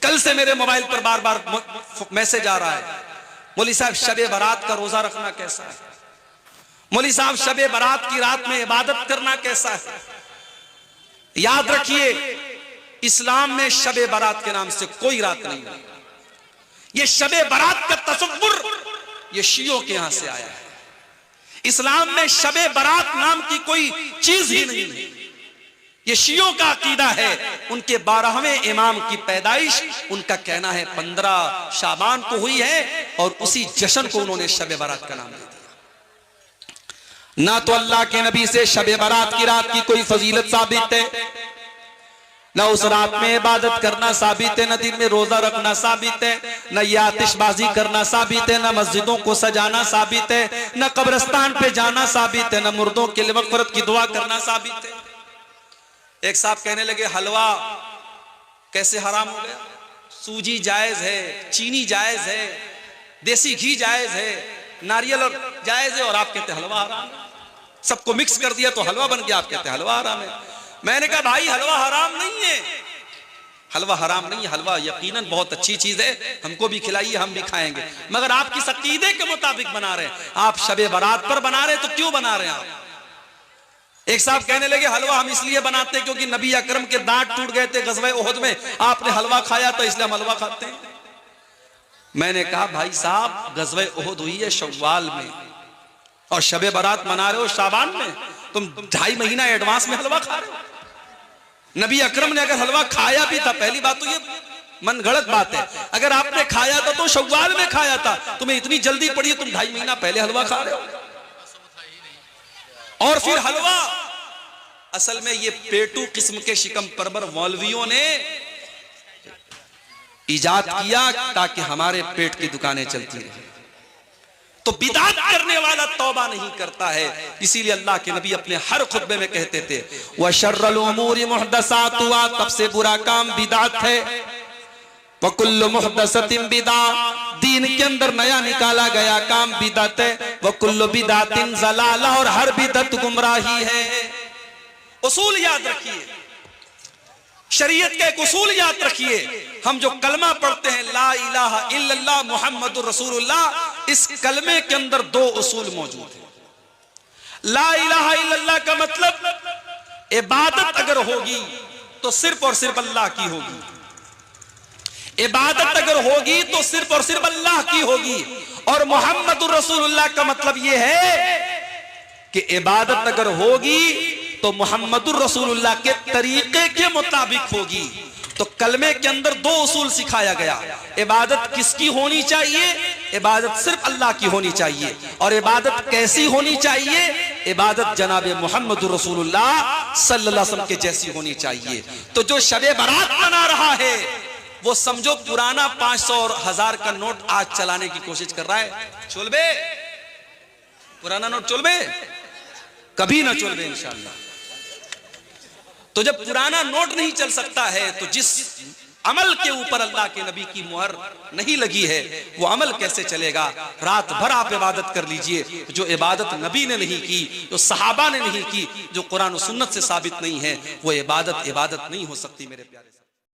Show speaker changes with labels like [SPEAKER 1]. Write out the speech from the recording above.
[SPEAKER 1] कल से मेरे मोबाइल पर बार बार मैसेज आ रहा है, मौलवी साहब शबे बारात का रोजा रखना कैसा है, मौलवी साहब शबे बारात की रात में इबादत करना कैसा है। याद रखिए, इस्लाम में शबे बारात के नाम से कोई रात नहीं है। ये शबे बारात का तसव्वुर ये शियों के यहां से आया है। इस्लाम में शबे बारात नाम की कोई चीज ही नहीं है। ये शियों का अकीदा है। उनके 12वें इमाम की पैदाइश उनका कहना है 15 शाबान को हुई है और उसी जश्न को उन्होंने शबे बारात का नाम दे दिया। ना तो अल्लाह के नबी से शबे बारात की रात की कोई फजीलत साबित है, न उस रात में इबादत करना साबित है, न दिन में रोजा रखना साबित है, न ये आतिशबाजी करना साबित है, न मस्जिदों को सजाना साबित है, न कब्रिस्तान पे जाना साबित है, न मुर्दों के लिए मग़फ़िरत की दुआ करना साबित है। एक साहब कहने लगे हलवा कैसे हराम हो गया? सूजी जायज है, चीनी जायज है, देसी घी जायज है, नारियल और जायज है, और आप कहते हलवा हराम है। सबको मिक्स कर दिया तो हलवा बन गया, आप कहते हलवा हराम है। मैंने कहा भाई हलवा हराम नहीं है, हलवा हराम नहीं है, हलवा यकीनन बहुत अच्छी चीज है, हमको भी खिलाइए, हम भी खाएंगे, मगर आप किस अकीदे के मुताबिक बना रहे हैं? आप शबे बारात पर बना रहे हैं तो क्यों बना रहे हैं आप? एक साहब कहने लगे हलवा हम इसलिए बनाते हैं क्योंकि नबी अकरम के दांत टूट गए थे गज़वे उहद में, आपने हलवा खाया तो इसलिए हम हलवा खाते हैं। मैंने कहा भाई साहब गज़वे उहद हुई है शव्वाल में और शबे बारात मना रहे हो शाबान में, तुम 2.5 महीना एडवांस में हलवा खा रहे हो। नबी अकरम ने अगर हलवा खाया भी था, पहली बात तो ये मन गलत बात है, अगर आपने खाया था तो शव्वाल में खाया था, तुम्हें इतनी जल्दी पड़ी तुम 2.5 महीना पहले हलवा खा रहे हो। और फिर हलवा असल में ये पेटू किस्म के शिकम परवर मौलवियों ने इजाद किया ताकि हमारे पेट की दुकानें चलती रहे। तो बिदात करने वाला तौबा नहीं करता है, इसीलिए अल्लाह के नबी अपने हर खुतबे में कहते थे व शर्रुल उमूरि मुहदसातुहा, तब से बुरा काम बिदात है, व कुल्लु मुहदसतिन बिदा, दीन के अंदर नया निकाला गया काम बिदअत है, व कुल्लु बिदातिन ज़लाला, और हर बिदअत गुमराही है। उसूल याद रखिए, शरीयत का एक उसूल याद रखिए। हम जो कलमा पढ़ते हैं ला इलाहा इल्लल्लाह मुहम्मदुर रसूलुल्लाह, इस कलमे के अंदर 2 उसूल मौजूद हैं। ला इलाहा इल्लल्लाह का मतलब इबादत अगर होगी तो सिर्फ और सिर्फ अल्लाह की होगी, इबादत अगर होगी तो सिर्फ और सिर्फ अल्लाह की होगी। और मुहम्मदुर रसूलुल्लाह का मतलब यह है कि इबादत अगर होगी तो मुहम्मदुर रसूलुल्लाह के तरीके के मुताबिक होगी। तो कलमे के अंदर 2 उसूल सिखाया गया। इबादत किसकी होनी चाहिए? इबादत सिर्फ अल्लाह की होनी चाहिए। और इबादत कैसी होनी चाहिए? इबादत जनाबे मुहम्मदुर रसूलुल्लाह सल्लल्लाहु अलैहि वसल्लम के जैसी होनी चाहिए। तो जो शबे बारात मना रहा है वो समझो पुराना 500 और 1000 का नोट आज चलाने की कोशिश कर रहा है। चोलबे पुराना नोट चोलबे कभी ना चोलबे इंशाअल्लाह। तो जब पुराना नोट नहीं चल सकता है तो जिस अमल के ऊपर अल्लाह के नबी की मुहर नहीं लगी है वो अमल कैसे चलेगा? रात भर आप इबादत कर लीजिए, जो इबादत नबी ने नहीं की, जो सहाबा ने नहीं की, जो कुरान और सुन्नत से साबित नहीं है, वो इबादत नहीं हो सकती मेरे प्यारे।